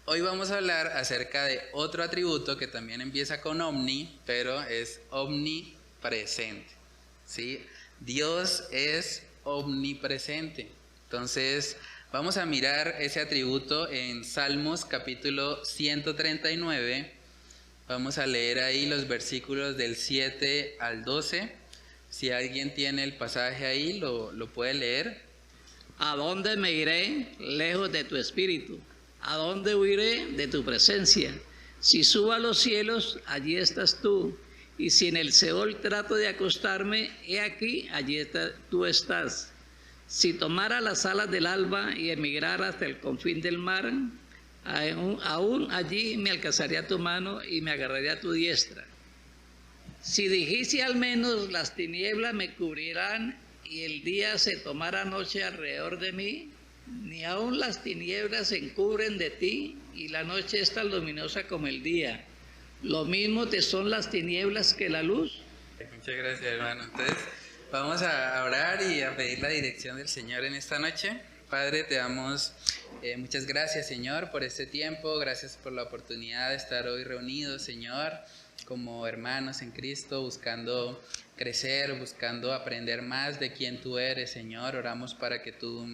Hoy vamos a hablar acerca de otro atributo que también empieza con omni, pero es omnipresente, ¿sí? Dios es omnipresente. Entonces, vamos a mirar ese atributo en Salmos capítulo 139. Vamos a leer ahí los versículos del 7 al 12. Si alguien tiene el pasaje ahí, lo puede leer. ¿A dónde me iré lejos de tu espíritu? ¿A dónde huiré de tu presencia? Si subo a los cielos, allí estás tú. Y si en el Seol trato de acostarme, he aquí, tú estás. Si tomara las alas del alba y emigrara hasta el confín del mar, aún allí me alcanzaría tu mano y me agarraría tu diestra. Si dijese al menos las tinieblas me cubrirán y el día se tomara noche alrededor de mí, ni aun las tinieblas se encubren de ti y la noche es tan luminosa como el día. Lo mismo te son las tinieblas que la luz. Muchas gracias, hermano. Entonces, vamos a orar y a pedir la dirección del Señor en esta noche. Padre, te damos muchas gracias, Señor, por este tiempo. Gracias por la oportunidad de estar hoy reunidos, Señor, como hermanos en Cristo, buscando crecer, buscando aprender más de quién tú eres, Señor. Oramos para que tú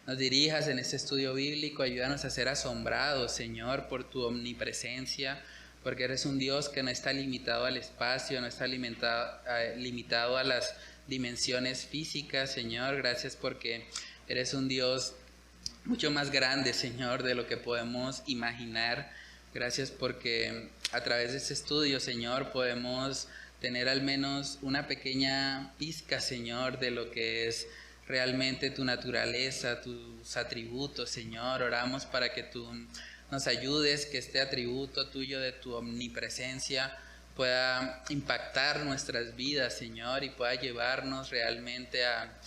nos dirijas en este estudio bíblico. Ayúdanos a ser asombrados, Señor, por tu omnipresencia, porque eres un Dios que no está limitado al espacio, no está limitado a las dimensiones físicas, Señor. Gracias porque eres un Dios mucho más grande, Señor, de lo que podemos imaginar. Gracias porque a través de este estudio, Señor, podemos tener al menos una pequeña pizca, Señor, de lo que es realmente tu naturaleza, tus atributos, Señor. Oramos para que tú nos ayudes, que este atributo tuyo de tu omnipresencia pueda impactar nuestras vidas, Señor, y pueda llevarnos realmente a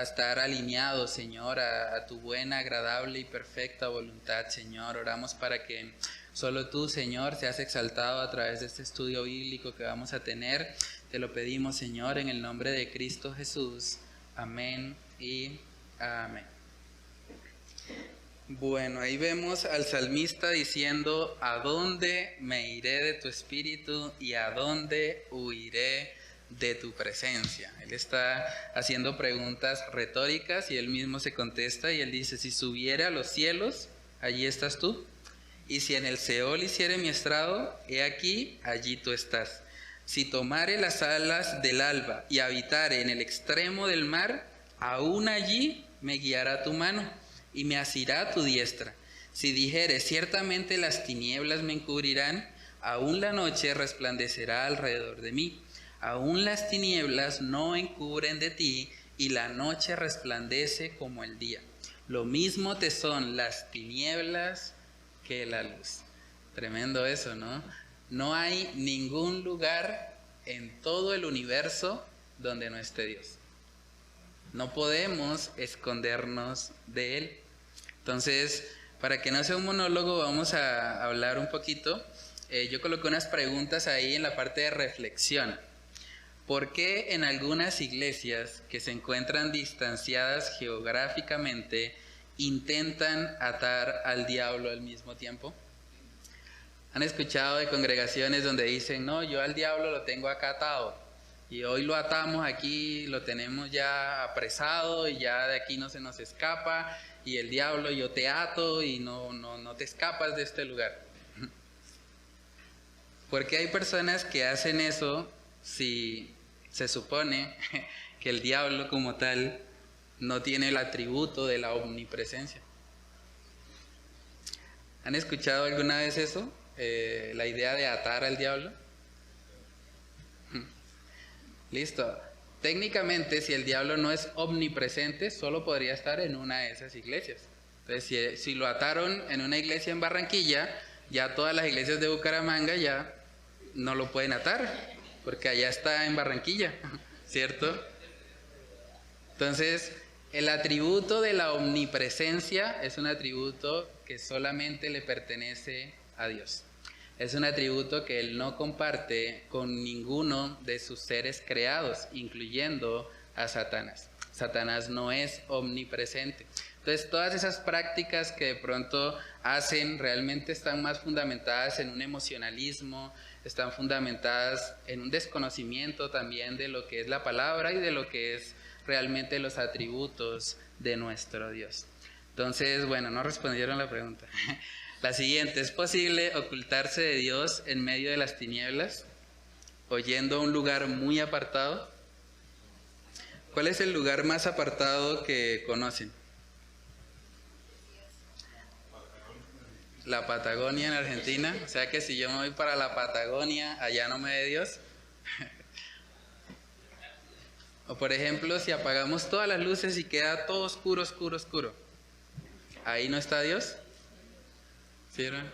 estar alineados, Señor, a tu buena, agradable y perfecta voluntad, Señor. Oramos para que solo tú, Señor, seas exaltado a través de este estudio bíblico que vamos a tener. Te lo pedimos, Señor, en el nombre de Cristo Jesús. Amén y amén. Bueno, ahí vemos al salmista diciendo: ¿a dónde me iré de tu espíritu y a dónde huiré de tu presencia? Él está haciendo preguntas retóricas y él mismo se contesta y él dice: si subiere a los cielos, allí estás tú. Y si en el Seol hiciere mi estrado, he aquí, allí tú estás. Si tomare las alas del alba y habitare en el extremo del mar, aún allí me guiará tu mano y me asirá tu diestra. Si dijere, ciertamente las tinieblas me encubrirán, aún la noche resplandecerá alrededor de mí. Aún las tinieblas no encubren de ti, y la noche resplandece como el día. Lo mismo te son las tinieblas que la luz. Tremendo eso, ¿no? No hay ningún lugar en todo el universo donde no esté Dios. No podemos escondernos de Él. Entonces, para que no sea un monólogo, vamos a hablar un poquito. Yo coloqué unas preguntas ahí en la parte de reflexión. ¿Por qué en algunas iglesias que se encuentran distanciadas geográficamente intentan atar al diablo al mismo tiempo? ¿Han escuchado de congregaciones donde dicen: no, yo al diablo lo tengo acá atado y hoy lo atamos aquí, lo tenemos ya apresado y ya de aquí no se nos escapa, y el diablo yo te ato y no te escapas de este lugar? ¿Por qué hay personas que hacen eso si se supone que el diablo como tal no tiene el atributo de la omnipresencia? ¿Han escuchado alguna vez eso? La idea de atar al diablo. Listo. Técnicamente, si el diablo no es omnipresente, solo podría estar en una de esas iglesias. Entonces, si lo ataron en una iglesia en Barranquilla, ya todas las iglesias de Bucaramanga ya no lo pueden atar, porque allá está en Barranquilla, ¿cierto? Entonces, el atributo de la omnipresencia es un atributo que solamente le pertenece a Dios. Es un atributo que Él no comparte con ninguno de sus seres creados, incluyendo a Satanás. Satanás no es omnipresente. Entonces, todas esas prácticas que de pronto hacen realmente están más fundamentadas en un emocionalismo, están fundamentadas en un desconocimiento también de lo que es la palabra y de lo que es realmente los atributos de nuestro Dios. Entonces, bueno, no respondieron la pregunta. La siguiente, ¿es posible ocultarse de Dios en medio de las tinieblas o yendo a un lugar muy apartado? ¿Cuál es el lugar más apartado que conocen? La Patagonia en Argentina. O sea que si yo me voy para la Patagonia, allá no me ve Dios. O por ejemplo, si apagamos todas las luces y queda todo oscuro, oscuro, oscuro, ¿ahí no está Dios? ¿Sí, hermano?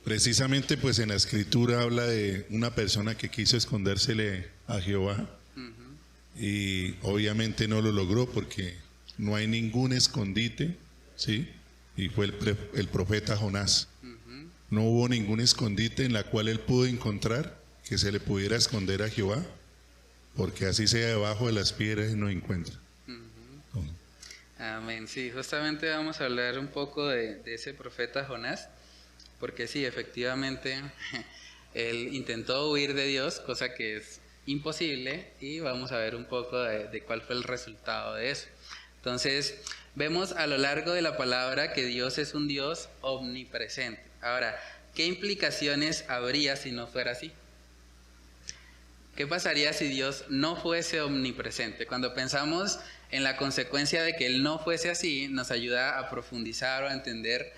Precisamente pues en la escritura habla de una persona que quiso escondérsele a Jehová y obviamente no lo logró porque no hay ningún escondite, ¿sí? Y fue el profeta Jonás. No hubo ningún escondite en la cual él pudo encontrar que se le pudiera esconder a Jehová, porque así sea debajo de las piedras no encuentra. Amén. Sí, justamente vamos a hablar un poco de ese profeta Jonás, porque sí, efectivamente, él intentó huir de Dios, cosa que es imposible, y vamos a ver un poco de cuál fue el resultado de eso. Entonces, vemos a lo largo de la palabra que Dios es un Dios omnipresente. Ahora, ¿qué implicaciones habría si no fuera así? ¿Qué pasaría si Dios no fuese omnipresente? Cuando pensamos en la consecuencia de que Él no fuese así, nos ayuda a profundizar o a entender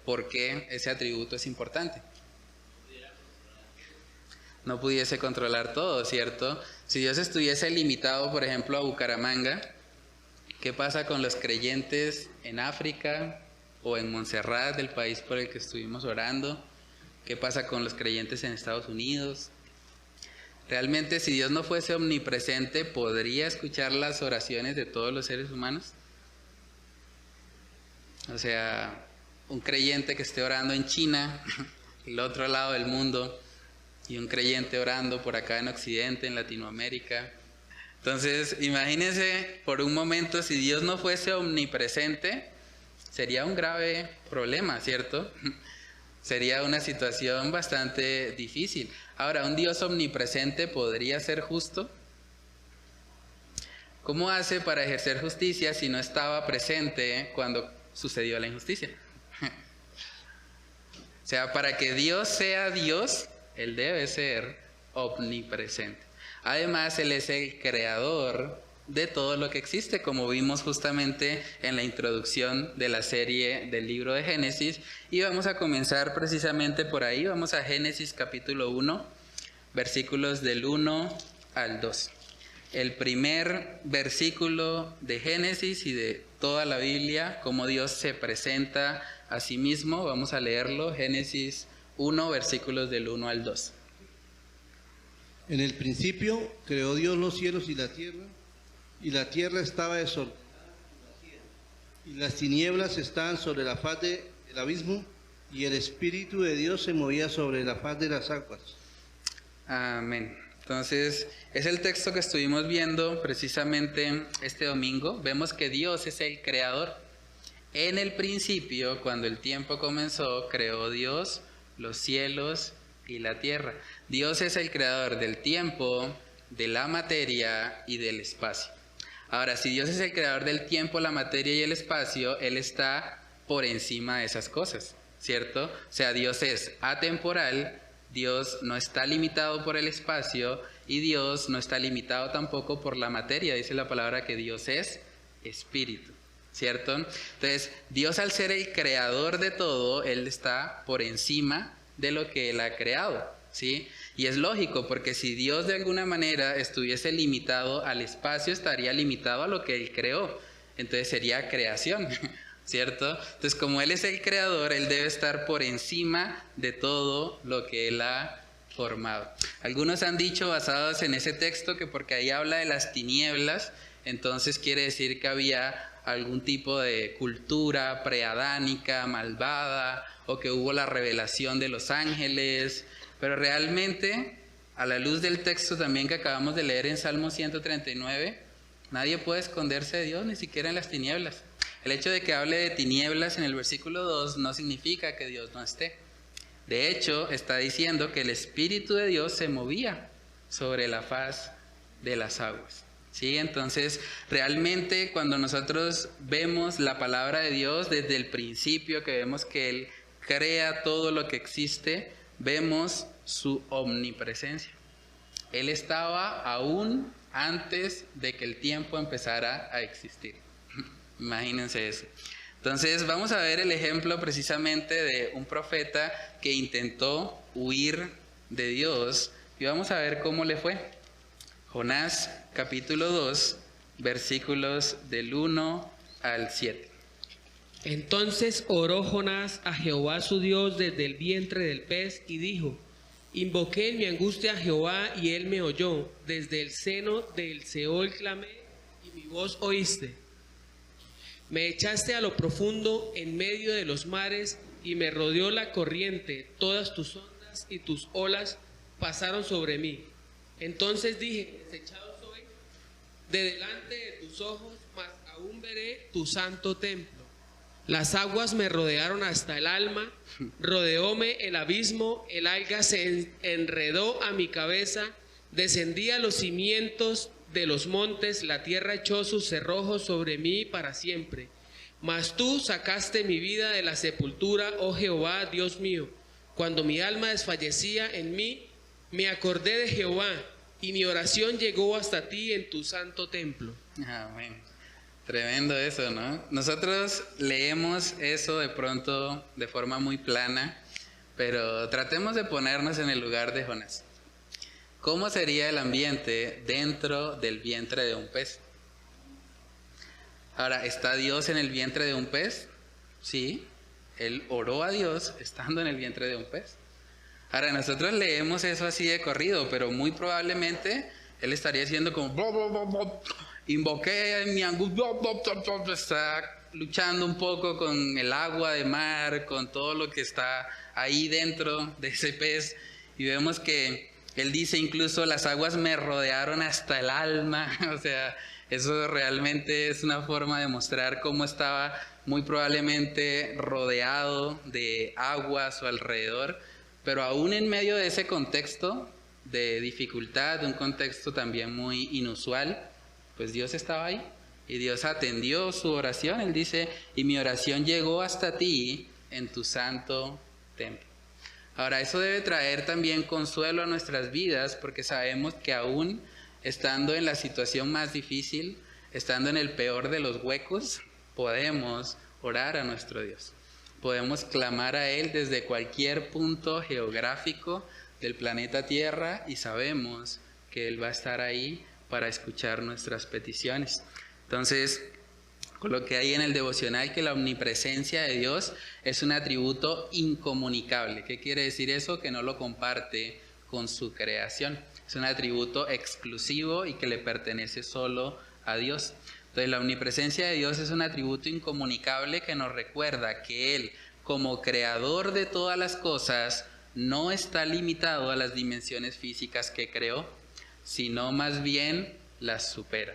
por qué ese atributo es importante. No pudiese controlar todo, ¿cierto? Si Dios estuviese limitado, por ejemplo, a Bucaramanga, ¿qué pasa con los creyentes en África o en Montserrat, del país por el que estuvimos orando? ¿Qué pasa con los creyentes en Estados Unidos? Realmente, si Dios no fuese omnipresente, ¿podría escuchar las oraciones de todos los seres humanos? O sea, un creyente que esté orando en China, el otro lado del mundo, y un creyente orando por acá en Occidente, en Latinoamérica. Entonces, imagínense por un momento, si Dios no fuese omnipresente, sería un grave problema, ¿cierto? Sería una situación bastante difícil. Ahora, ¿un Dios omnipresente podría ser justo? ¿Cómo hace para ejercer justicia si no estaba presente cuando sucedió la injusticia? O sea, para que Dios sea Dios, Él debe ser omnipresente. Además, Él es el creador de todo lo que existe, como vimos justamente en la introducción de la serie del libro de Génesis. Y vamos a comenzar precisamente por ahí. Vamos a Génesis capítulo 1, versículos del 1 al 2. El primer versículo de Génesis y de toda la Biblia, cómo Dios se presenta a sí mismo. Vamos a leerlo, Génesis 1, versículos del 1 al 2. En el principio creó Dios los cielos y la tierra estaba desordenada, y las tinieblas estaban sobre la faz del abismo, y el Espíritu de Dios se movía sobre la faz de las aguas. Amén. Entonces, es el texto que estuvimos viendo precisamente este domingo. Vemos que Dios es el creador. En el principio, cuando el tiempo comenzó, creó Dios los cielos y la tierra. Dios es el creador del tiempo, de la materia y del espacio. Ahora, si Dios es el creador del tiempo, la materia y el espacio, Él está por encima de esas cosas, ¿cierto? O sea, Dios es atemporal, Dios no está limitado por el espacio y Dios no está limitado tampoco por la materia. Dice la palabra que Dios es espíritu, ¿cierto? Entonces, Dios, al ser el creador de todo, Él está por encima de lo que Él ha creado, ¿sí? Y es lógico, porque si Dios de alguna manera estuviese limitado al espacio, estaría limitado a lo que Él creó. Entonces sería creación, ¿cierto? Entonces, como Él es el creador, Él debe estar por encima de todo lo que Él ha formado. Algunos han dicho, basados en ese texto, que porque ahí habla de las tinieblas, entonces quiere decir que había algún tipo de cultura preadánica, malvada, o que hubo la revelación de los ángeles. Pero realmente, a la luz del texto también que acabamos de leer en Salmo 139, Nadie puede esconderse de Dios, ni siquiera en las tinieblas. El hecho de que hable de tinieblas en el versículo 2 no significa que Dios no esté. De hecho, está diciendo que el Espíritu de Dios se movía sobre la faz de las aguas. ¿Sí? Entonces, realmente cuando nosotros vemos la palabra de Dios desde el principio, que vemos que Él crea todo lo que existe, vemos su omnipresencia. Él estaba aún antes de que el tiempo empezara a existir. Imagínense eso. Entonces vamos a ver el ejemplo precisamente de un profeta que intentó huir de Dios y vamos a ver cómo le fue. Jonás capítulo 2, versículos del 1 al 7. Entonces oró Jonás a Jehová su Dios desde el vientre del pez y dijo: Invoqué en mi angustia a Jehová y él me oyó. Desde el seno del Seol clamé y mi voz oíste. Me echaste a lo profundo en medio de los mares y me rodeó la corriente. Todas tus ondas y tus olas pasaron sobre mí. Entonces dije: desechado soy de delante de tus ojos, mas aún veré tu santo templo. Las aguas me rodearon hasta el alma, rodeóme el abismo, el alga se enredó a mi cabeza, descendí a los cimientos de los montes, la tierra echó sus cerrojos sobre mí para siempre. Mas tú sacaste mi vida de la sepultura, oh Jehová, Dios mío. Cuando mi alma desfallecía en mí, me acordé de Jehová, y mi oración llegó hasta ti en tu santo templo. Amén. Tremendo eso, ¿no? Nosotros leemos eso de pronto de forma muy plana, pero tratemos de ponernos en el lugar de Jonás. ¿Cómo sería el ambiente dentro del vientre de un pez? Ahora, ¿está Dios en el vientre de un pez? Sí, él oró a Dios estando en el vientre de un pez. Ahora, nosotros leemos eso así de corrido, pero muy probablemente él estaría haciendo como... Invoqué en mi angustia, está luchando un poco con el agua de mar, con todo lo que está ahí dentro de ese pez. Y vemos que él dice incluso, las aguas me rodearon hasta el alma. O sea, eso realmente es una forma de mostrar cómo estaba muy probablemente rodeado de agua a su alrededor. Pero aún en medio de ese contexto de dificultad, de un contexto también muy inusual, pues Dios estaba ahí y Dios atendió su oración. Él dice, y mi oración llegó hasta ti en tu santo templo. Ahora, eso debe traer también consuelo a nuestras vidas, porque sabemos que aún estando en la situación más difícil, estando en el peor de los huecos, podemos orar a nuestro Dios. Podemos clamar a Él desde cualquier punto geográfico del planeta Tierra y sabemos que Él va a estar ahí para escuchar nuestras peticiones. Entonces, coloqué ahí en el devocional que la omnipresencia de Dios es un atributo incomunicable. ¿Qué quiere decir eso? Que no lo comparte con su creación. Es un atributo exclusivo y que le pertenece solo a Dios. Entonces, la omnipresencia de Dios es un atributo incomunicable que nos recuerda que Él, como creador de todas las cosas, no está limitado a las dimensiones físicas que creó, sino más bien las supera.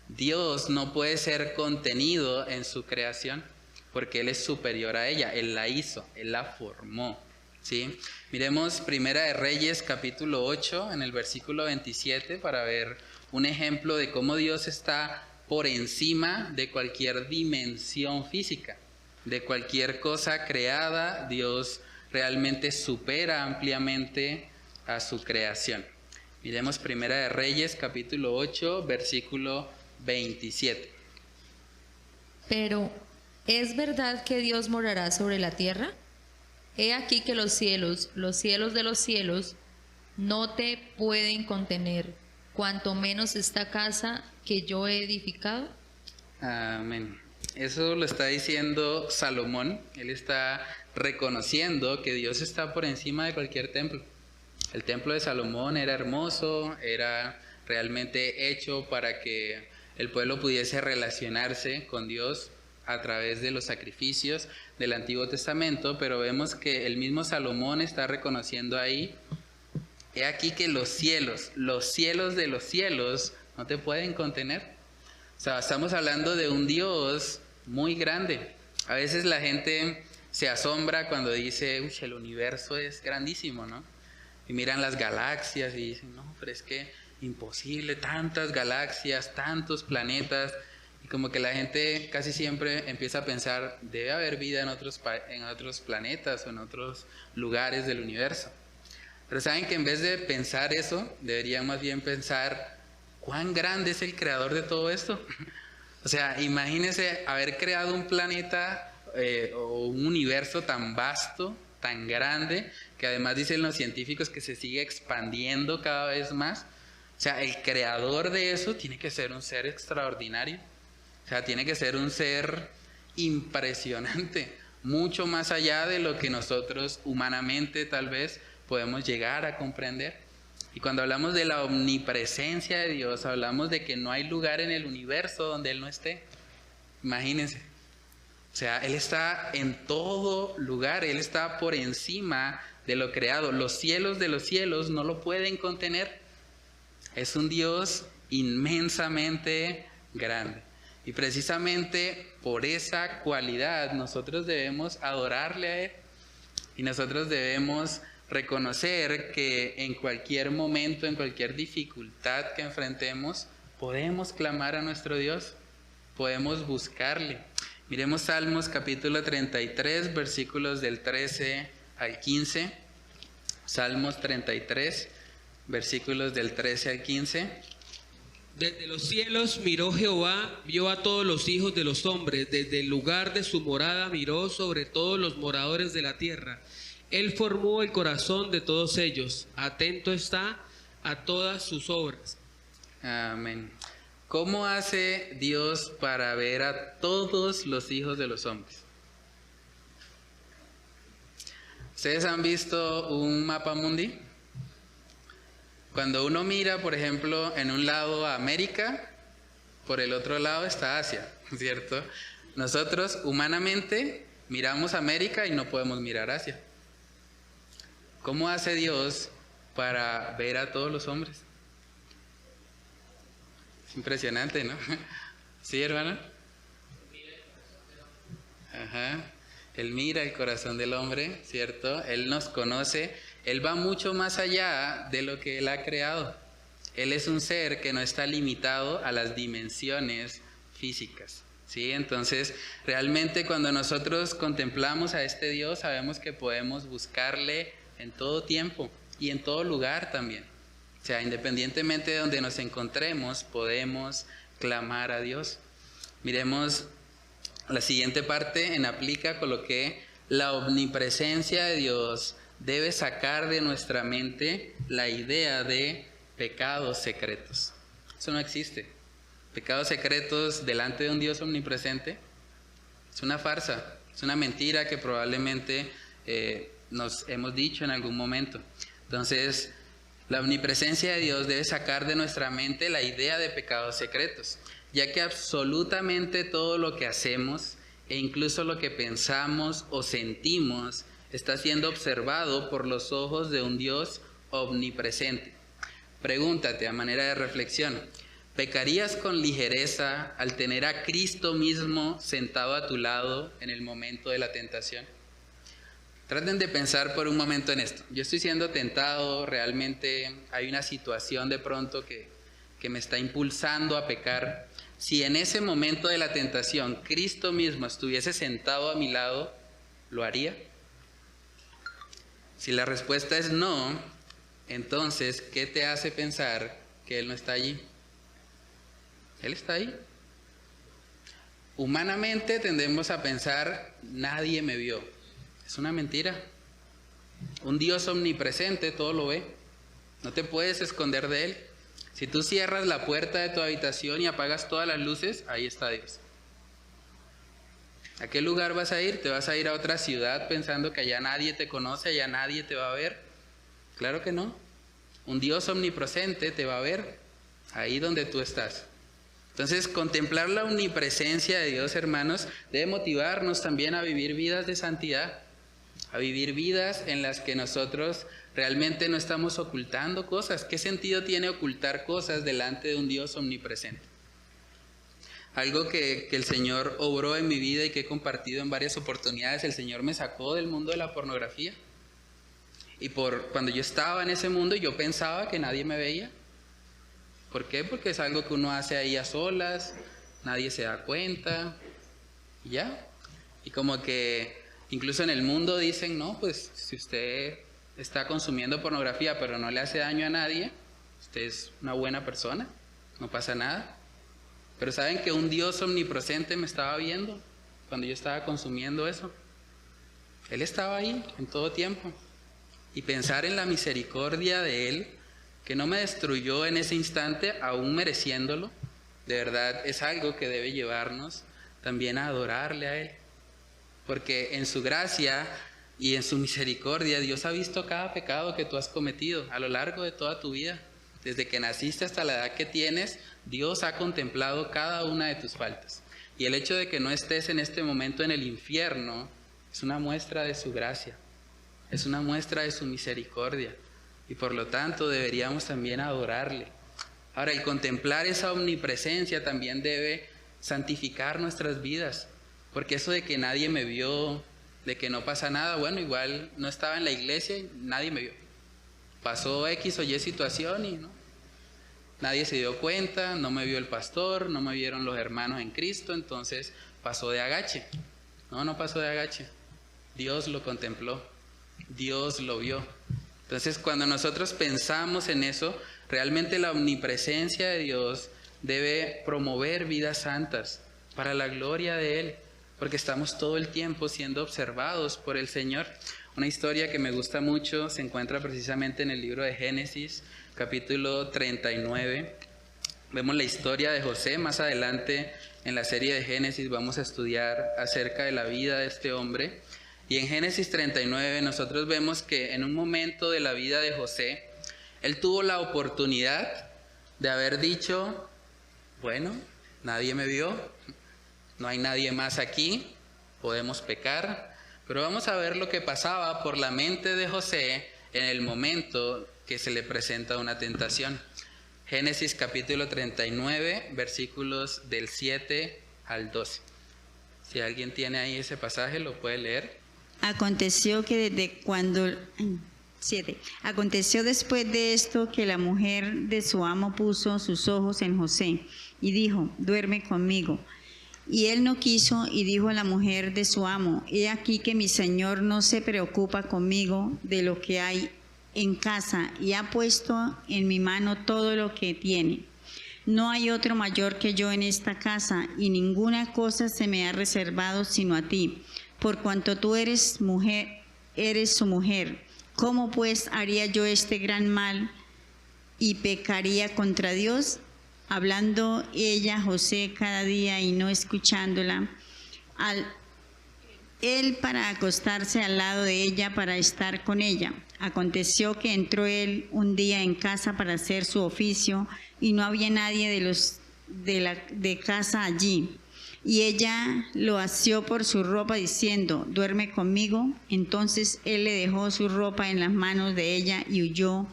Dios no puede ser contenido en su creación porque Él es superior a ella. Él la hizo, Él la formó, ¿sí? Miremos Primera de Reyes capítulo 8 en el versículo 27 para ver un ejemplo de cómo Dios está por encima de cualquier dimensión física, de cualquier cosa creada. Dios realmente supera ampliamente a su creación. Miremos Primera de Reyes, capítulo 8, versículo 27. Pero, ¿es verdad que Dios morará sobre la tierra? He aquí que los cielos de los cielos, no te pueden contener, cuanto menos esta casa que yo he edificado. Amén. Eso lo está diciendo Salomón. Él está reconociendo que Dios está por encima de cualquier templo. El templo de Salomón era hermoso, era realmente hecho para que el pueblo pudiese relacionarse con Dios a través de los sacrificios del Antiguo Testamento, pero vemos que el mismo Salomón está reconociendo ahí, he aquí que los cielos de los cielos no te pueden contener. O sea, estamos hablando de un Dios muy grande. A veces la gente se asombra cuando dice, uy, el universo es grandísimo, ¿no? Y miran las galaxias y dicen, no, pero es que imposible, tantas galaxias, tantos planetas. Y como que la gente casi siempre empieza a pensar, debe haber vida en otros planetas o en otros lugares del universo. Pero saben que en vez de pensar eso, deberían más bien pensar, ¿cuán grande es el creador de todo esto? O sea, imagínense haber creado un planeta o un universo tan vasto, tan grande, que además dicen los científicos que se sigue expandiendo cada vez más. O sea, el creador de eso tiene que ser un ser extraordinario. O sea, tiene que ser un ser impresionante, mucho más allá de lo que nosotros humanamente tal vez podemos llegar a comprender. Y cuando hablamos de la omnipresencia de Dios, hablamos de que no hay lugar en el universo donde Él no esté. Imagínense. O sea, Él está en todo lugar, Él está por encima de lo creado. Los cielos de los cielos no lo pueden contener. Es un Dios inmensamente grande. Y precisamente por esa cualidad nosotros debemos adorarle a Él. Y nosotros debemos reconocer que en cualquier momento, en cualquier dificultad que enfrentemos, podemos clamar a nuestro Dios, podemos buscarle. Miremos Salmos capítulo 33, versículos del 13 al 15. Salmos 33, versículos del 13 al 15. Desde los cielos miró Jehová, vio a todos los hijos de los hombres, desde el lugar de su morada miró sobre todos los moradores de la tierra. Él formó el corazón de todos ellos, atento está a todas sus obras. Amén. ¿Cómo hace Dios para ver a todos los hijos de los hombres? ¿Ustedes han visto un mapa mundi? Cuando uno mira, por ejemplo, en un lado a América, por el otro lado está Asia, ¿cierto? Nosotros humanamente miramos a América y no podemos mirar Asia. ¿Cómo hace Dios para ver a todos los hombres? Es impresionante, ¿no? ¿Sí, hermano? Ajá. Él mira el corazón del hombre, ¿cierto? Él nos conoce. Él va mucho más allá de lo que Él ha creado. Él es un ser que no está limitado a las dimensiones físicas, ¿sí? Entonces, realmente cuando nosotros contemplamos a este Dios, sabemos que podemos buscarle en todo tiempo y en todo lugar también. O sea, independientemente de donde nos encontremos, podemos clamar a Dios. Miremos la siguiente parte. En Aplica coloqué: la omnipresencia de Dios debe sacar de nuestra mente la idea de pecados secretos. Eso no existe. Pecados secretos delante de un Dios omnipresente es una farsa, es una mentira que probablemente nos hemos dicho en algún momento. Entonces, la omnipresencia de Dios debe sacar de nuestra mente la idea de pecados secretos, ya que absolutamente todo lo que hacemos e incluso lo que pensamos o sentimos está siendo observado por los ojos de un Dios omnipresente. Pregúntate a manera de reflexión: ¿pecarías con ligereza al tener a Cristo mismo sentado a tu lado en el momento de la tentación? Traten de pensar por un momento en esto. Yo estoy siendo tentado, realmente hay una situación de pronto que me está impulsando a pecar. Si en ese momento de la tentación Cristo mismo estuviese sentado a mi lado, ¿lo haría? Si la respuesta es no, entonces, ¿qué te hace pensar que Él no está allí? Él está ahí. Humanamente tendemos a pensar, nadie me vio. Es una mentira. Un Dios omnipresente todo lo ve. No te puedes esconder de Él. Si tú cierras la puerta de tu habitación y apagas todas las luces, ahí está Dios. ¿A qué lugar vas a ir? ¿Te vas a ir a otra ciudad pensando que allá nadie te conoce, allá nadie te va a ver? Claro que no. Un Dios omnipresente te va a ver ahí donde tú estás. Entonces, contemplar la omnipresencia de Dios, hermanos, debe motivarnos también a vivir vidas de santidad, a vivir vidas en las que nosotros realmente no estamos ocultando cosas. ¿Qué sentido tiene ocultar cosas delante de un Dios omnipresente? algo que el Señor obró en mi vida y que he compartido en varias oportunidades. El Señor me sacó del mundo de la pornografía. Y cuando yo estaba en ese mundo, yo pensaba que nadie me veía. ¿Por qué? Porque es algo que uno hace ahí a solas, nadie se da cuenta, y ya. Y como que incluso en el mundo dicen, no, pues si usted está consumiendo pornografía pero no le hace daño a nadie, usted es una buena persona, no pasa nada. Pero ¿saben que un Dios omnipresente me estaba viendo cuando yo estaba consumiendo eso? Él estaba ahí en todo tiempo. Y pensar en la misericordia de Él, que no me destruyó en ese instante, aún mereciéndolo, de verdad es algo que debe llevarnos también a adorarle a Él. Porque en su gracia y en su misericordia, Dios ha visto cada pecado que tú has cometido a lo largo de toda tu vida. Desde que naciste hasta la edad que tienes, Dios ha contemplado cada una de tus faltas. Y el hecho de que no estés en este momento en el infierno es una muestra de su gracia. Es una muestra de su misericordia y por lo tanto deberíamos también adorarle. Ahora, el contemplar esa omnipresencia también debe santificar nuestras vidas, porque eso de que nadie me vio, de que no pasa nada, bueno, igual no estaba en la iglesia y nadie me vio. Pasó X o Y situación y no, nadie se dio cuenta, no me vio el pastor, no me vieron los hermanos en Cristo, entonces pasó de agache. No pasó de agache. Dios lo contempló. Dios lo vio. Entonces, cuando nosotros pensamos en eso, realmente la omnipresencia de Dios debe promover vidas santas para la gloria de Él, porque estamos todo el tiempo siendo observados por el Señor. Una historia que me gusta mucho se encuentra precisamente en el libro de Génesis, capítulo 39. Vemos la historia de José. Más adelante en la serie de Génesis vamos a estudiar acerca de la vida de este hombre. Y en Génesis 39 nosotros vemos que en un momento de la vida de José, él tuvo la oportunidad de haber dicho, bueno, nadie me vio, no hay nadie más aquí, podemos pecar. Pero vamos a ver lo que pasaba por la mente de José en el momento que se le presenta una tentación. Génesis capítulo 39, versículos del 7 al 12. Si alguien tiene ahí ese pasaje, lo puede leer. Aconteció después de esto que la mujer de su amo puso sus ojos en José y dijo, duerme conmigo. Y él no quiso y dijo a la mujer de su amo, he aquí que mi señor no se preocupa conmigo de lo que hay en casa y ha puesto en mi mano todo lo que tiene. No hay otro mayor que yo en esta casa y ninguna cosa se me ha reservado sino a ti. Por cuanto tú eres su mujer, ¿cómo pues haría yo este gran mal y pecaría contra Dios? Hablando ella José cada día y no escuchándola, él para acostarse al lado de ella para estar con ella. Aconteció que entró él un día en casa para hacer su oficio y no había nadie de casa allí. Y ella lo asió por su ropa diciendo, duerme conmigo. Entonces él le dejó su ropa en las manos de ella y huyó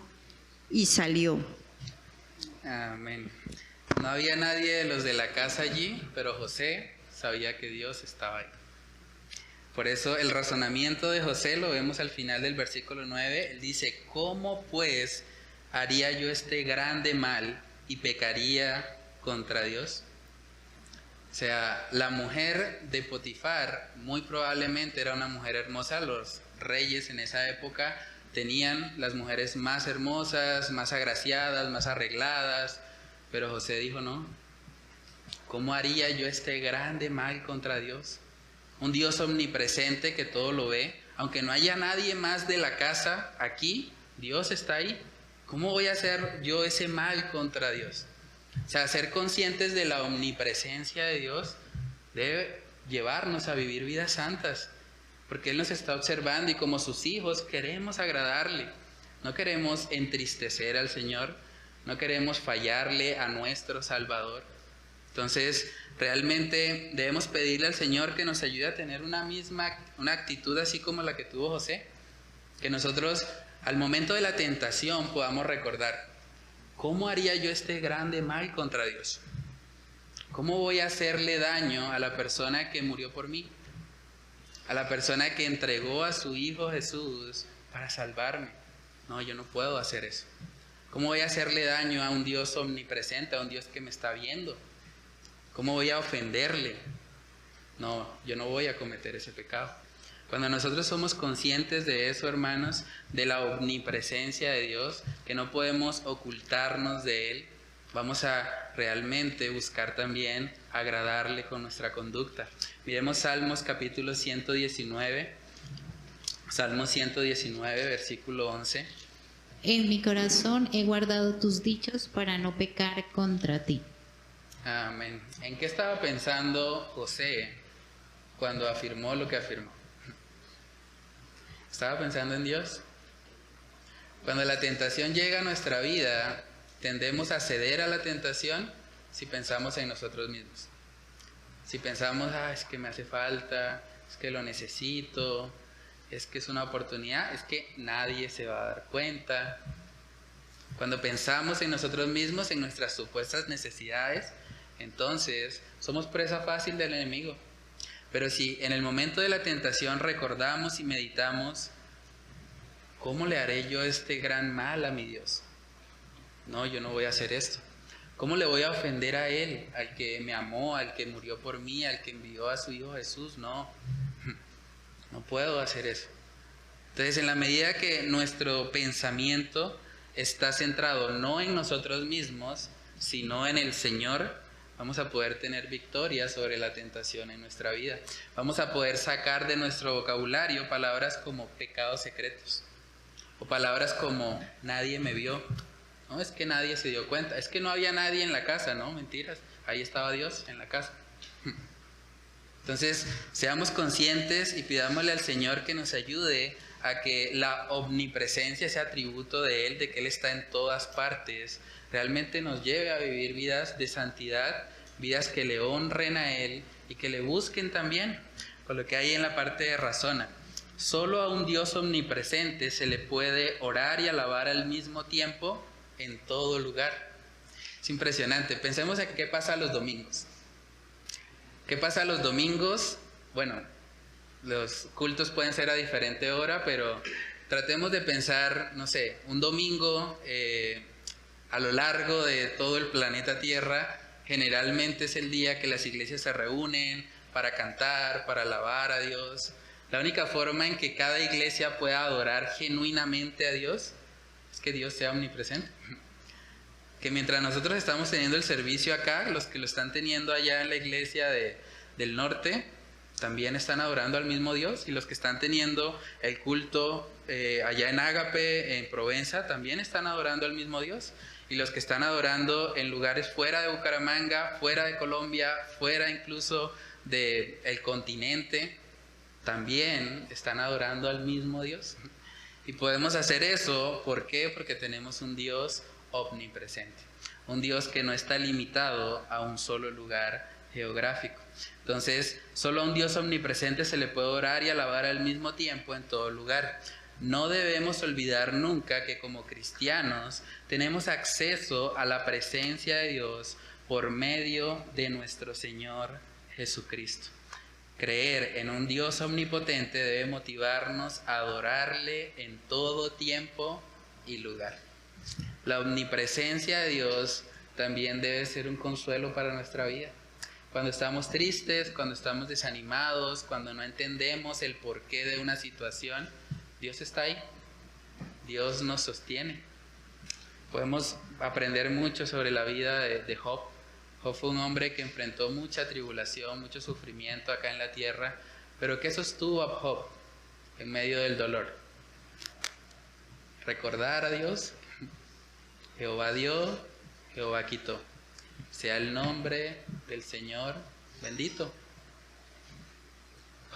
y salió. Amén. No había nadie de los de la casa allí, pero José sabía que Dios estaba ahí. Por eso el razonamiento de José lo vemos al final del versículo 9. Él dice, ¿cómo pues haría yo este grande mal y pecaría contra Dios? O sea, la mujer de Potifar muy probablemente era una mujer hermosa. Los reyes en esa época tenían las mujeres más hermosas, más agraciadas, más arregladas. Pero José dijo, no, ¿cómo haría yo este grande mal contra Dios? Un Dios omnipresente que todo lo ve. Aunque no haya nadie más de la casa aquí, Dios está ahí. ¿Cómo voy a hacer yo ese mal contra Dios? O sea, ser conscientes de la omnipresencia de Dios debe llevarnos a vivir vidas santas, porque Él nos está observando y como sus hijos queremos agradarle. No queremos entristecer al Señor, no queremos fallarle a nuestro Salvador. Entonces, realmente debemos pedirle al Señor que nos ayude a tener una actitud así como la que tuvo José, que nosotros al momento de la tentación podamos recordar, ¿cómo haría yo este grande mal contra Dios? ¿Cómo voy a hacerle daño a la persona que murió por mí? A la persona que entregó a su Hijo Jesús para salvarme. No, yo no puedo hacer eso. ¿Cómo voy a hacerle daño a un Dios omnipresente, a un Dios que me está viendo? ¿Cómo voy a ofenderle? No, yo no voy a cometer ese pecado. Cuando nosotros somos conscientes de eso, hermanos, de la omnipresencia de Dios, que no podemos ocultarnos de Él, vamos a realmente buscar también agradarle con nuestra conducta. Miremos Salmos capítulo 119, Salmo 119, versículo 11. En mi corazón he guardado tus dichos para no pecar contra ti. Amén. ¿En qué estaba pensando José cuando afirmó lo que afirmó? ¿Estaba pensando en Dios? Cuando la tentación llega a nuestra vida, tendemos a ceder a la tentación si pensamos en nosotros mismos. Si pensamos, es que me hace falta, es que lo necesito, es que es una oportunidad, es que nadie se va a dar cuenta. Cuando pensamos en nosotros mismos, en nuestras supuestas necesidades, entonces somos presa fácil del enemigo. Pero si en el momento de la tentación recordamos y meditamos, ¿cómo le haré yo este gran mal a mi Dios? No, yo no voy a hacer esto. ¿Cómo le voy a ofender a Él, al que me amó, al que murió por mí, al que envió a su Hijo Jesús? No, no puedo hacer eso. Entonces, en la medida que nuestro pensamiento está centrado no en nosotros mismos, sino en el Señor, vamos a poder tener victoria sobre la tentación en nuestra vida. Vamos a poder sacar de nuestro vocabulario palabras como pecados secretos, o palabras como nadie me vio. No, es que nadie se dio cuenta, es que no había nadie en la casa, no, mentiras, ahí estaba Dios en la casa. Entonces, seamos conscientes y pidámosle al Señor que nos ayude a que la omnipresencia, ese atributo de Él, de que Él está en todas partes, realmente nos lleve a vivir vidas de santidad, vidas que le honren a Él y que le busquen también. Con lo que hay en la parte de razona. Solo a un Dios omnipresente se le puede orar y alabar al mismo tiempo en todo lugar. Es impresionante. Pensemos en qué pasa los domingos. ¿Qué pasa los domingos? Bueno, los cultos pueden ser a diferente hora, pero tratemos de pensar, no sé, un domingo a lo largo de todo el planeta Tierra, generalmente es el día que las iglesias se reúnen para cantar, para alabar a Dios. La única forma en que cada iglesia pueda adorar genuinamente a Dios es que Dios sea omnipresente. Que mientras nosotros estamos teniendo el servicio acá, los que lo están teniendo allá en la iglesia del norte, también están adorando al mismo Dios, y los que están teniendo el culto allá en Ágape, en Provenza, también están adorando al mismo Dios, y los que están adorando en lugares fuera de Bucaramanga, fuera de Colombia, fuera incluso del continente, también están adorando al mismo Dios. Y podemos hacer eso, ¿por qué? Porque tenemos un Dios omnipresente, un Dios que no está limitado a un solo lugar geográfico. Entonces, solo a un Dios omnipresente se le puede orar y alabar al mismo tiempo en todo lugar. No debemos olvidar nunca que como cristianos tenemos acceso a la presencia de Dios por medio de nuestro Señor Jesucristo. Creer en un Dios omnipotente debe motivarnos a adorarle en todo tiempo y lugar. La omnipresencia de Dios también debe ser un consuelo para nuestra vida. Cuando estamos tristes, cuando estamos desanimados, cuando no entendemos el porqué de una situación, Dios está ahí. Dios nos sostiene. Podemos aprender mucho sobre la vida de Job. Job fue un hombre que enfrentó mucha tribulación, mucho sufrimiento acá en la tierra, pero ¿qué sostuvo a Job en medio del dolor? Recordar a Dios. Jehová dio, Jehová quitó. Sea el nombre del Señor bendito.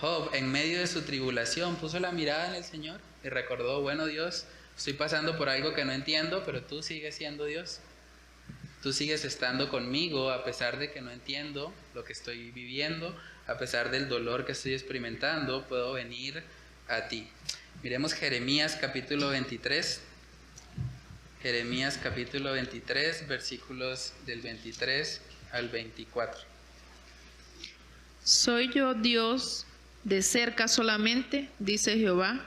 Job, en medio de su tribulación, puso la mirada en el Señor y recordó, bueno Dios, estoy pasando por algo que no entiendo, pero tú sigues siendo Dios. Tú sigues estando conmigo a pesar de que no entiendo lo que estoy viviendo, a pesar del dolor que estoy experimentando, puedo venir a ti. Miremos Jeremías capítulo 23. Jeremías capítulo 23, versículos del 23 al 24. ¿Soy yo Dios de cerca solamente, dice Jehová,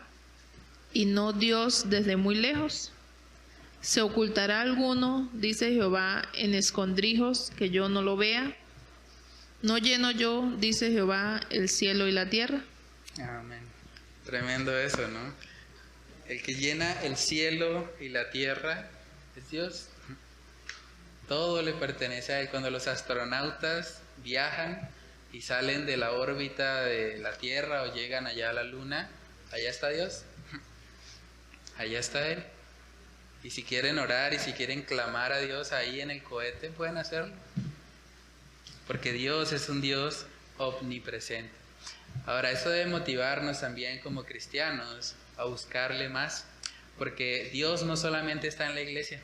y no Dios desde muy lejos? ¿Se ocultará alguno, dice Jehová, en escondrijos que yo no lo vea? ¿No lleno yo, dice Jehová, el cielo y la tierra? Amén. Tremendo eso, ¿no? El que llena el cielo y la tierra es Dios. Todo le pertenece a Él. Cuando los astronautas viajan y salen de la órbita de la Tierra o llegan allá a la Luna, allá está Dios. Allá está Él. Y si quieren orar y si quieren clamar a Dios ahí en el cohete, pueden hacerlo. Porque Dios es un Dios omnipresente. Ahora, eso debe motivarnos también como cristianos a buscarle más. Porque Dios no solamente está en la iglesia.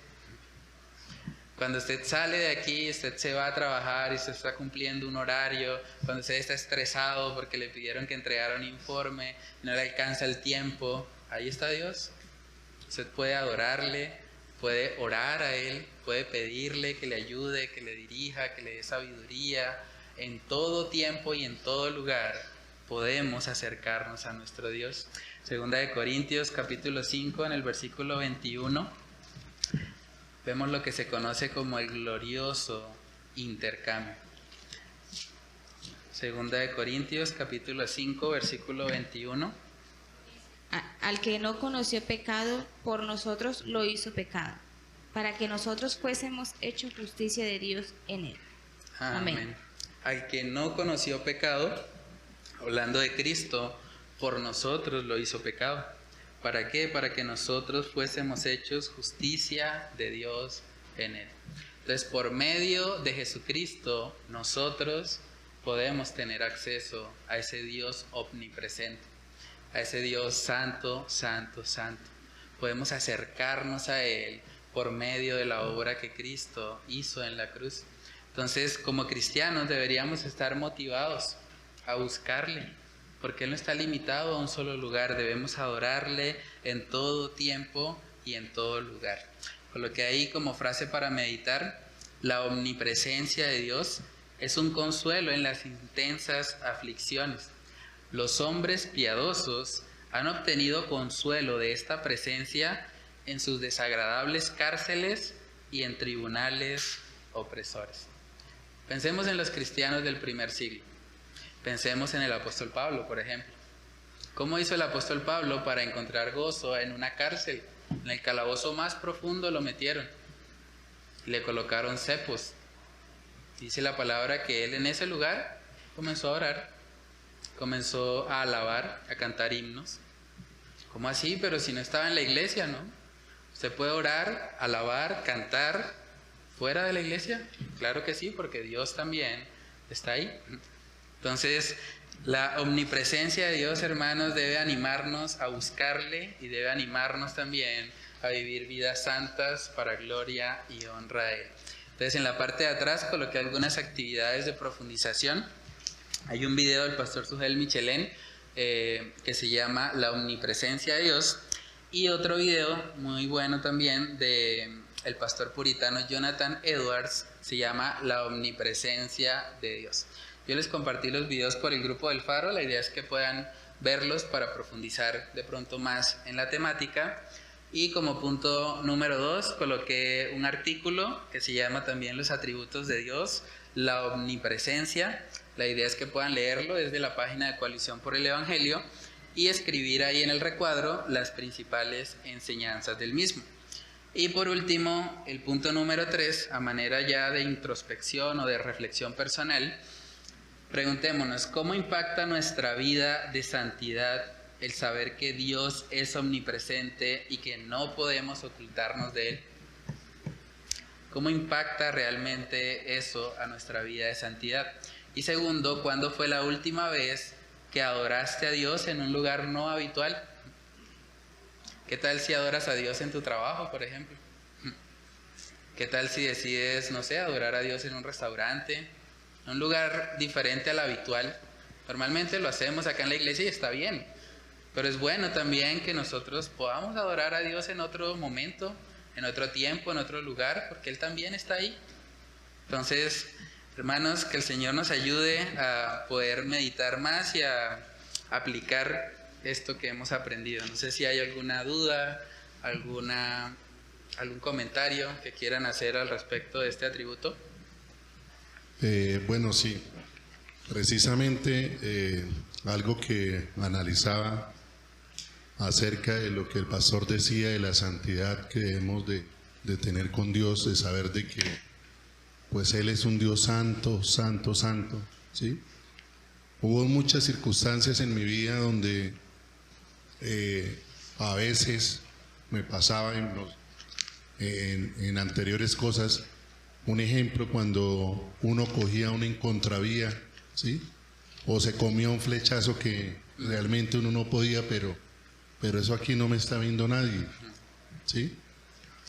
Cuando usted sale de aquí, usted se va a trabajar y usted está cumpliendo un horario, cuando usted está estresado porque le pidieron que entregara un informe, no le alcanza el tiempo, ahí está Dios. Usted puede adorarle, puede orar a Él, puede pedirle que le ayude, que le dirija, que le dé sabiduría. En todo tiempo y en todo lugar podemos acercarnos a nuestro Dios. Segunda de Corintios capítulo 5 en el versículo 21. Vemos lo que se conoce como el glorioso intercambio. Segunda de Corintios, capítulo 5, versículo 21. Al que no conoció pecado, por nosotros lo hizo pecado, para que nosotros fuésemos hechos justicia de Dios en él. Amén. Al que no conoció pecado, hablando de Cristo, por nosotros lo hizo pecado. ¿Para qué? Para que nosotros fuésemos hechos justicia de Dios en Él. Entonces, por medio de Jesucristo, nosotros podemos tener acceso a ese Dios omnipresente, a ese Dios santo, santo, santo. Podemos acercarnos a Él por medio de la obra que Cristo hizo en la cruz. Entonces, como cristianos deberíamos estar motivados a buscarle, porque Él no está limitado a un solo lugar. Debemos adorarle en todo tiempo y en todo lugar. Coloqué ahí como frase para meditar: la omnipresencia de Dios es un consuelo en las intensas aflicciones. Los hombres piadosos han obtenido consuelo de esta presencia en sus desagradables cárceles y en tribunales opresores. Pensemos en los cristianos del primer siglo. Pensemos en el apóstol Pablo, por ejemplo. ¿Cómo hizo el apóstol Pablo para encontrar gozo en una cárcel? En el calabozo más profundo lo metieron. Le colocaron cepos. Dice la palabra que él en ese lugar comenzó a orar, comenzó a alabar, a cantar himnos. ¿Cómo así? Pero si no estaba en la iglesia, ¿no? ¿Usted puede orar, alabar, cantar fuera de la iglesia? Claro que sí, porque Dios también está ahí. Entonces, la omnipresencia de Dios, hermanos, debe animarnos a buscarle y debe animarnos también a vivir vidas santas para gloria y honra de Él. Entonces, en la parte de atrás coloqué algunas actividades de profundización. Hay un video del pastor Sugel Michelén que se llama La omnipresencia de Dios, y otro video muy bueno también de el pastor puritano Jonathan Edwards, se llama La omnipresencia de Dios. Yo les compartí los videos por el grupo del Faro. La idea es que puedan verlos para profundizar de pronto más en la temática. Y como punto número 2 coloqué un artículo que se llama también Los atributos de Dios, la omnipresencia. La idea es que puedan leerlo desde la página de Coalición por el Evangelio y escribir ahí en el recuadro las principales enseñanzas del mismo. Y por último, el punto número 3, a manera ya de introspección o de reflexión personal, preguntémonos: ¿cómo impacta nuestra vida de santidad el saber que Dios es omnipresente y que no podemos ocultarnos de Él? ¿Cómo impacta realmente eso a nuestra vida de santidad? Y segundo, ¿cuándo fue la última vez que adoraste a Dios en un lugar no habitual? ¿Qué tal si adoras a Dios en tu trabajo, por ejemplo? ¿Qué tal si decides, no sé, adorar a Dios en un restaurante, en un lugar diferente al habitual? Normalmente lo hacemos acá en la iglesia y está bien, pero es bueno también que nosotros podamos adorar a Dios en otro momento, en otro tiempo, en otro lugar, porque Él también está ahí. Entonces, Hermanos, que el Señor nos ayude a poder meditar más y a aplicar esto que hemos aprendido. No sé si hay alguna duda, algún comentario que quieran hacer al respecto de este atributo. Bueno, sí. Precisamente algo que analizaba acerca de lo que el pastor decía de la santidad que debemos de tener con Dios, de saber de que pues Él es un Dios santo, santo, santo, ¿sí? Hubo muchas circunstancias en mi vida donde a veces me pasaba en anteriores cosas. Un ejemplo, cuando uno cogía una contravía, ¿sí? O se comía un flechazo que realmente uno no podía, pero eso aquí no me está viendo nadie, ¿sí?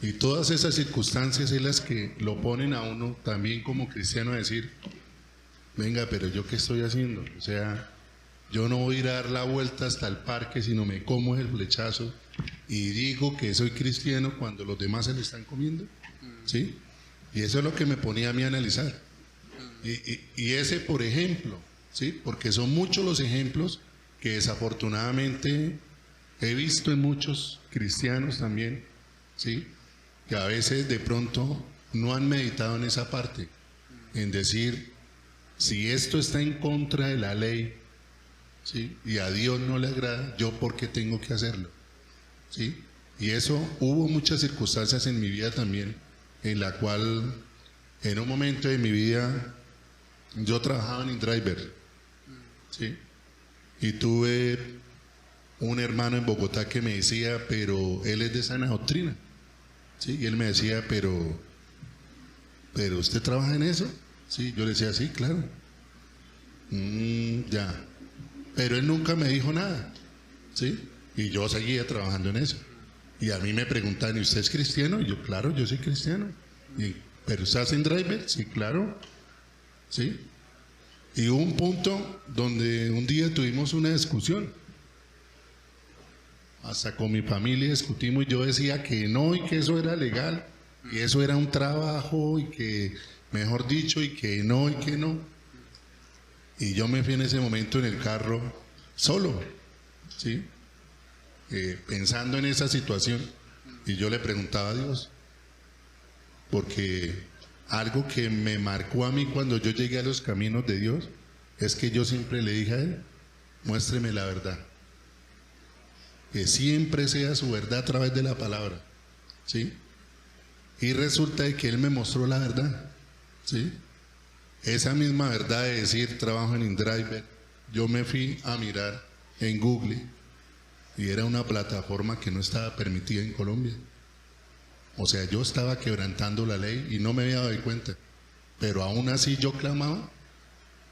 Y todas esas circunstancias es las que lo ponen a uno también como cristiano a decir, venga, pero ¿yo qué estoy haciendo? O sea, yo no voy a ir a dar la vuelta hasta el parque, sino me como el flechazo y digo que soy cristiano cuando los demás se lo están comiendo, ¿sí? Y eso es lo que me ponía a mí a analizar. Y ese, por ejemplo, ¿sí? Porque son muchos los ejemplos que desafortunadamente he visto en muchos cristianos también, ¿sí? Que a veces de pronto no han meditado en esa parte, en decir, si esto está en contra de la ley, ¿sí? Y a Dios no le agrada, ¿yo por qué tengo que hacerlo? ¿Sí? Y eso, hubo muchas circunstancias en mi vida también, en la cual en un momento de mi vida yo trabajaba en InDriver, ¿sí? Y tuve un hermano en Bogotá que me decía, pero él es de sana doctrina, ¿sí? Y él me decía, pero ¿usted trabaja en eso? Sí, yo le decía, sí, claro. Ya. Pero él nunca me dijo nada, ¿sí? Y yo seguía trabajando en eso. Y a mí me preguntaban, ¿y usted es cristiano? Y yo, claro, yo soy cristiano. ¿Pero usted hace InDriver? Sí, claro. ¿Sí? Y hubo un punto donde un día tuvimos una discusión. Hasta con mi familia discutimos y yo decía que no y que eso era legal. Y eso era un trabajo y que, mejor dicho, y que no. Y yo me fui en ese momento en el carro solo, ¿sí? Pensando en esa situación, y yo le preguntaba a Dios, porque algo que me marcó a mí cuando yo llegué a los caminos de Dios es que yo siempre le dije a Él, muéstreme la verdad, que siempre sea su verdad a través de la palabra, ¿sí? Y resulta de que Él me mostró la verdad, ¿sí? Esa misma verdad de decir trabajo en InDriver, yo me fui a mirar en Google y era una plataforma que no estaba permitida en Colombia. O sea, yo estaba quebrantando la ley y no me había dado cuenta. Pero aún así yo clamaba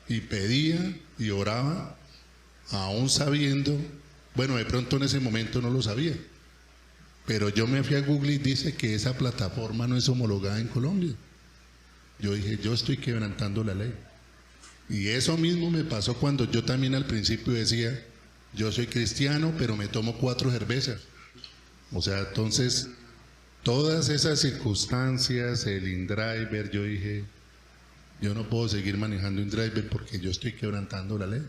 y pedía y oraba, aún sabiendo, bueno, de pronto en ese momento no lo sabía. Pero yo me fui a Google y dice que esa plataforma no es homologada en Colombia. Yo dije, yo estoy quebrantando la ley. Y eso mismo me pasó cuando yo también al principio decía, yo soy cristiano, pero me tomo 4 cervezas. O sea, entonces, todas esas circunstancias, el InDriver, yo dije, yo no puedo seguir manejando InDriver porque yo estoy quebrantando la ley.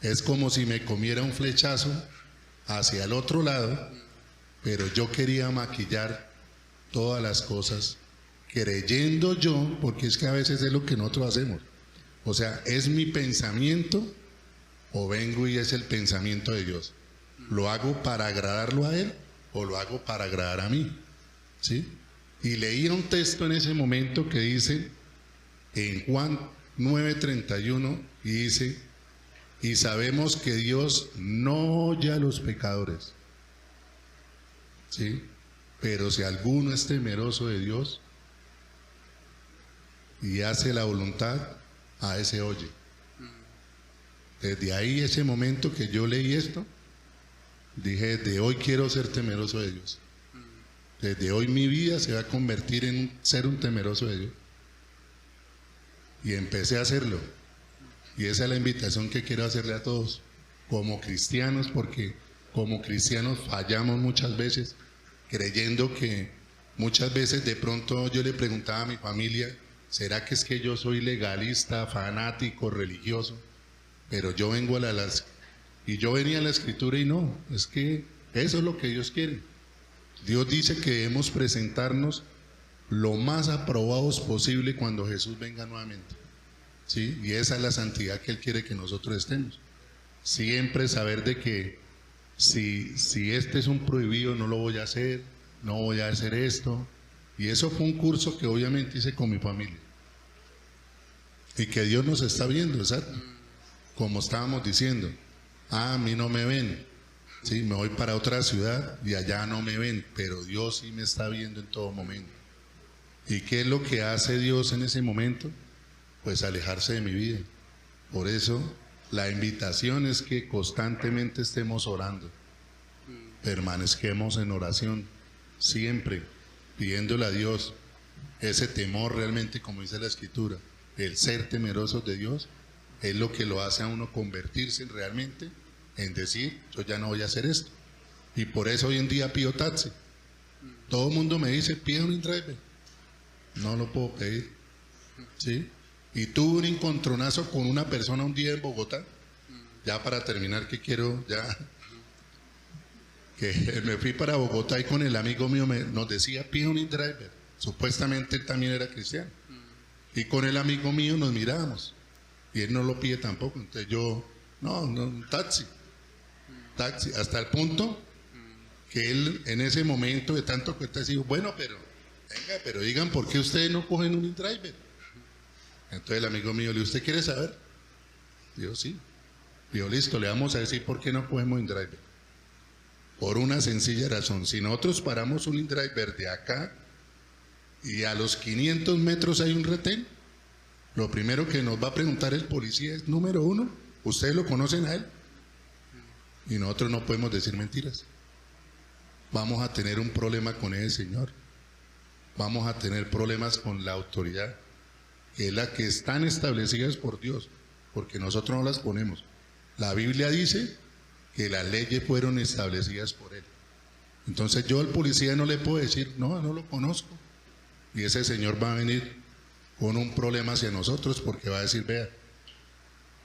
Es como si me comiera un flechazo hacia el otro lado, pero yo quería maquillar todas las cosas, creyendo yo, porque es que a veces es lo que nosotros hacemos. O sea, es mi pensamiento, o vengo y es el pensamiento de Dios. ¿Lo hago para agradarlo a Él o lo hago para agradar a mí? ¿Sí? Y leía un texto en ese momento que dice, en Juan 9:31, y dice, y sabemos que Dios no oye a los pecadores, ¿sí? Pero si alguno es temeroso de Dios y hace la voluntad, a ese oye. Desde ahí, ese momento que yo leí esto, dije, de hoy quiero ser temeroso de Dios. Desde hoy mi vida se va a convertir en ser un temeroso de Dios. Y empecé a hacerlo. Y esa es la invitación que quiero hacerle a todos, como cristianos, porque como cristianos fallamos muchas veces, creyendo que muchas veces de pronto yo le preguntaba a mi familia, ¿será que es que yo soy legalista, fanático, religioso? Pero yo vengo y yo venía a la Escritura y no, es que eso es lo que Dios quiere. Dios dice que debemos presentarnos lo más aprobados posible cuando Jesús venga nuevamente, ¿sí? Y esa es la santidad que Él quiere que nosotros estemos. Siempre saber de que si este es un prohibido, no lo voy a hacer, no voy a hacer esto. Y eso fue un curso que obviamente hice con mi familia. Y que Dios nos está viendo, exacto. Como estábamos diciendo, a mí no me ven, ¿sí? Me voy para otra ciudad y allá no me ven, pero Dios sí me está viendo en todo momento. ¿Y qué es lo que hace Dios en ese momento? Pues alejarse de mi vida. Por eso la invitación es que constantemente estemos orando, permanezcamos en oración, siempre pidiéndole a Dios ese temor realmente, como dice la Escritura, el ser temerosos de Dios, es lo que lo hace a uno convertirse realmente en decir, yo ya no voy a hacer esto. Y por eso hoy en día pido taxi. Todo el mundo me dice, pide un InDriver. No lo puedo pedir, ¿sí? Y tuve un encontronazo con una persona un día en Bogotá, ya para terminar, que quiero ya, que me fui para Bogotá y con el amigo mío nos decía, pide un InDriver. Supuestamente él también era cristiano. Y con el amigo mío nos mirábamos, y él no lo pide tampoco. Entonces yo, no, taxi, hasta el punto que él en ese momento de tanto que está dijo, bueno, pero digan, ¿por qué ustedes no cogen un InDriver? Entonces el amigo mío le dijo, ¿usted quiere saber? Dijo, sí. Dijo, listo, le vamos a decir por qué no cogemos InDriver. Por una sencilla razón, si nosotros paramos un InDriver de acá y a los 500 metros hay un retén, lo primero que nos va a preguntar el policía es, número uno, ¿ustedes lo conocen a él? Y nosotros no podemos decir mentiras. Vamos a tener un problema con ese señor. Vamos a tener problemas con la autoridad, que es la que están establecidas por Dios, porque nosotros no las ponemos. La Biblia dice que las leyes fueron establecidas por Él. Entonces yo al policía no le puedo decir, no lo conozco. Y ese señor va a venir con un problema hacia nosotros, porque va a decir, vea,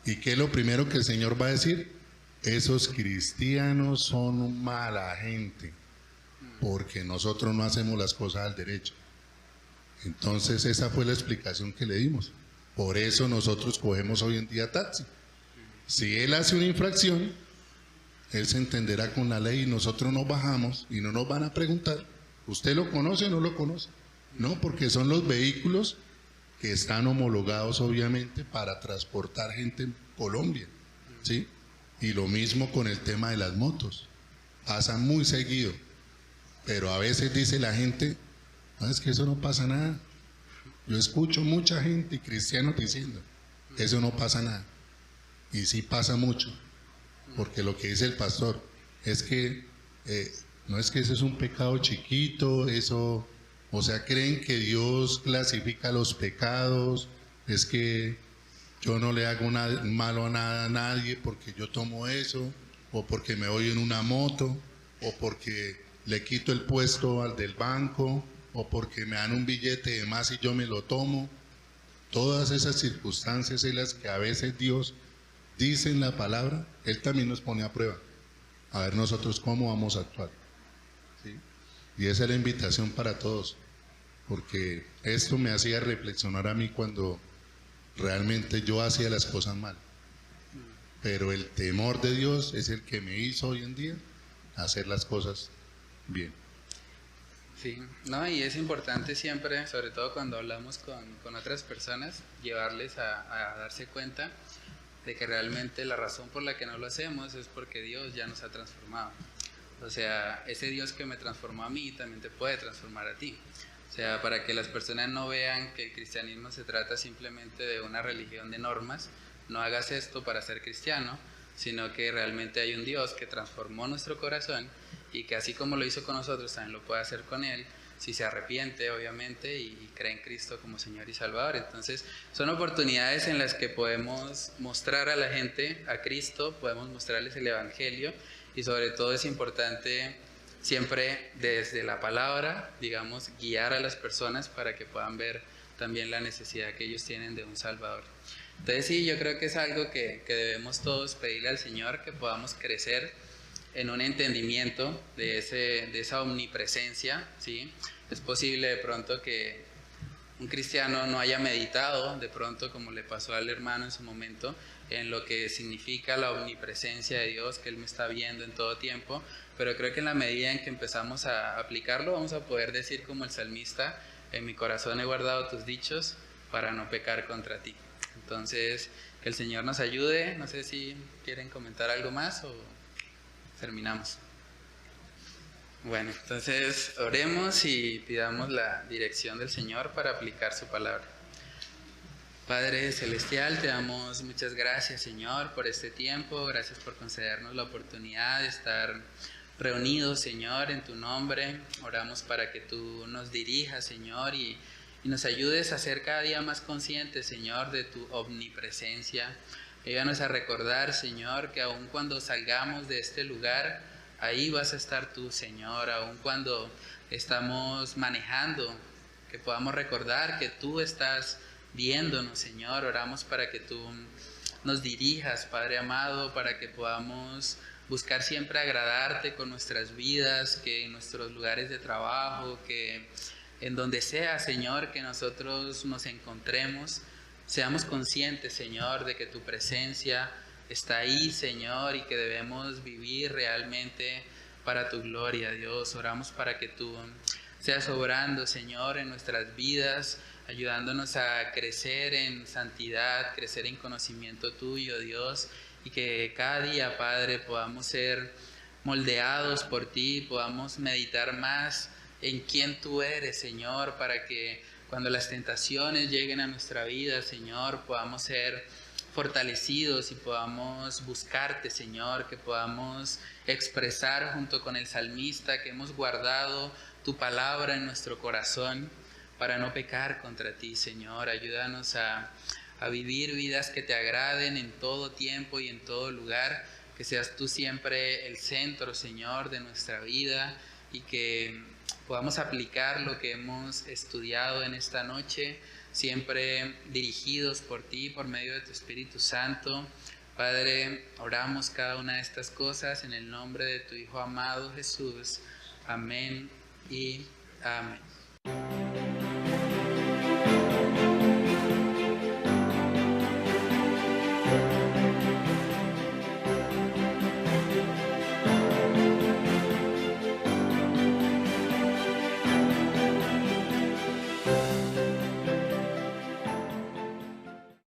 ¿y qué es lo primero que el Señor va a decir? Esos cristianos son mala gente, porque nosotros no hacemos las cosas al derecho. Entonces esa fue la explicación que le dimos. Por eso nosotros cogemos hoy en día taxi. Si él hace una infracción, él se entenderá con la ley y nosotros nos bajamos y no nos van a preguntar, ¿usted lo conoce o no lo conoce? No, porque son los vehículos que están homologados obviamente para transportar gente en Colombia, ¿sí? Y lo mismo con el tema de las motos. Pasa muy seguido, pero a veces dice la gente, no, es que eso no pasa nada. Yo escucho mucha gente y cristianos diciendo, eso no pasa nada. Y sí pasa mucho, porque lo que dice el pastor es que no es que eso es un pecado chiquito, eso, o sea, creen que Dios clasifica los pecados, es que yo no le hago nada malo a nadie porque yo tomo eso, o porque me voy en una moto, o porque le quito el puesto al del banco, o porque me dan un billete de más y yo me lo tomo. Todas esas circunstancias en las que a veces Dios dice en la palabra, Él también nos pone a prueba, a ver nosotros cómo vamos a actuar, ¿sí? Y esa es la invitación para todos, porque esto me hacía reflexionar a mí cuando realmente yo hacía las cosas mal, pero el temor de Dios es el que me hizo hoy en día hacer las cosas bien. Sí, no, y es importante siempre, sobre todo cuando hablamos con otras personas, llevarles a darse cuenta de que realmente la razón por la que no lo hacemos es porque Dios ya nos ha transformado. O sea, ese Dios que me transformó a mí también te puede transformar a ti. O sea, para que las personas no vean que el cristianismo se trata simplemente de una religión de normas, no hagas esto para ser cristiano, sino que realmente hay un Dios que transformó nuestro corazón y que así como lo hizo con nosotros, también lo puede hacer con Él, si se arrepiente obviamente y cree en Cristo como Señor y Salvador. Entonces son oportunidades en las que podemos mostrar a la gente a Cristo, podemos mostrarles el Evangelio, y sobre todo es importante siempre desde la palabra, digamos, guiar a las personas para que puedan ver también la necesidad que ellos tienen de un Salvador. Entonces sí, yo creo que es algo que debemos todos pedirle al Señor, que podamos crecer en un entendimiento de esa omnipresencia, ¿sí? Es posible de pronto que un cristiano no haya meditado, de pronto como le pasó al hermano en su momento, en lo que significa la omnipresencia de Dios, que Él me está viendo en todo tiempo, pero creo que en la medida en que empezamos a aplicarlo, vamos a poder decir como el salmista: en mi corazón he guardado tus dichos para no pecar contra ti. Entonces, que el Señor nos ayude. No sé si quieren comentar algo más o terminamos. Bueno, entonces oremos y pidamos la dirección del Señor para aplicar su palabra. Padre Celestial, te damos muchas gracias, Señor, por este tiempo. Gracias por concedernos la oportunidad de estar reunidos, Señor, en tu nombre. Oramos para que tú nos dirijas, Señor, y nos ayudes a ser cada día más conscientes, Señor, de tu omnipresencia. Ayúdanos a recordar, Señor, que aun cuando salgamos de este lugar, ahí vas a estar tú, Señor. Aun cuando estamos manejando, que podamos recordar que tú estás viéndonos, Señor. Oramos para que tú nos dirijas, Padre amado, para que podamos buscar siempre agradarte con nuestras vidas, que en nuestros lugares de trabajo, que en donde sea, Señor, que nosotros nos encontremos, seamos conscientes, Señor, de que tu presencia está ahí, Señor, y que debemos vivir realmente para tu gloria, Dios. Oramos para que tú seas obrando, Señor, en nuestras vidas, ayudándonos a crecer en santidad, crecer en conocimiento tuyo, Dios, y que cada día, Padre, podamos ser moldeados por ti, podamos meditar más en quién tú eres, Señor, para que cuando las tentaciones lleguen a nuestra vida, Señor, podamos ser fortalecidos y podamos buscarte, Señor, que podamos expresar junto con el salmista que hemos guardado tu palabra en nuestro corazón para no pecar contra ti, Señor. Ayúdanos a vivir vidas que te agraden en todo tiempo y en todo lugar, que seas tú siempre el centro, Señor, de nuestra vida, y que podamos aplicar lo que hemos estudiado en esta noche, siempre dirigidos por ti, por medio de tu Espíritu Santo. Padre, oramos cada una de estas cosas en el nombre de tu Hijo amado Jesús. Amén y amén.